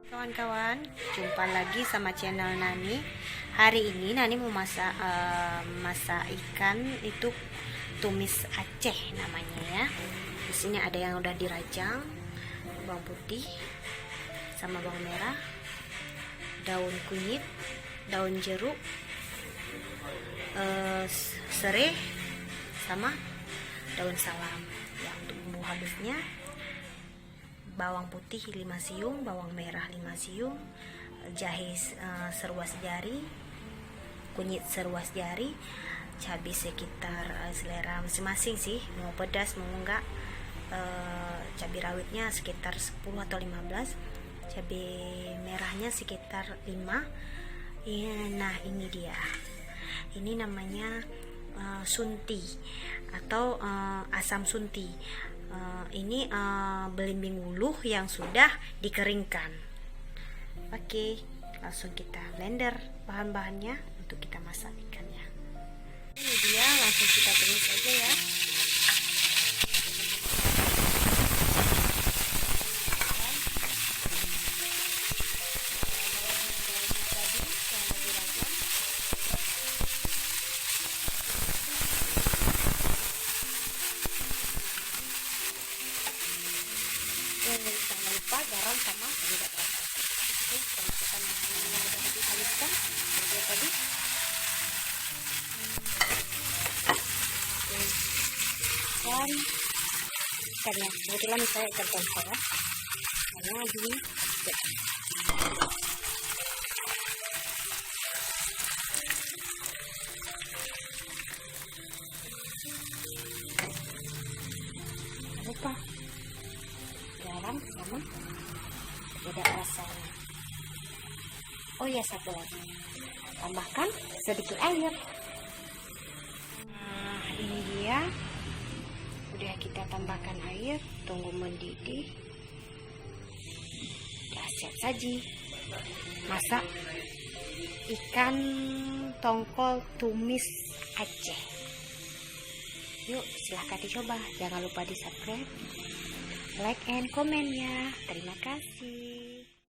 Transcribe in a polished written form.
Kawan-kawan, jumpa lagi sama channel Nani. Hari ini Nani mau masak ikan itu tumis Aceh namanya ya. Di sini ada yang udah dirajang, bawang putih sama bawang merah, daun kunyit, daun jeruk, serai sama daun salam. Ya, untuk bumbu halusnya bawang putih 5 siung, bawang merah 5 siung, jahe seruas jari, kunyit seruas jari, cabai sekitar selera masing-masing sih, mau pedas mau enggak. Cabai rawitnya sekitar 10 atau 15, cabai merahnya sekitar 5. Nah ini dia, ini namanya sunti atau asam sunti. Ini belimbing uluh yang sudah dikeringkan. Oke, langsung kita blender bahan-bahannya untuk kita masak ikannya. Ini dia, langsung kita tumis aja ya. Jangan lupa garam sama penyedap rasa. Oke, kita masukkan bumbu yang udah dihaluskan seperti tadi. Dan ikannya, kebetulan saya ikan tongkol ya, karena gini. Jangan lupa garam sama penyedap rasanya. Oh ya, satu lagi, tambahkan sedikit air. Nah ini dia, udah kita tambahkan air, tunggu mendidih. Udah siap saji masak ikan tongkol tumis Aceh. Yuk silahkan dicoba, jangan lupa di subscribe, like and comment ya. Terima kasih.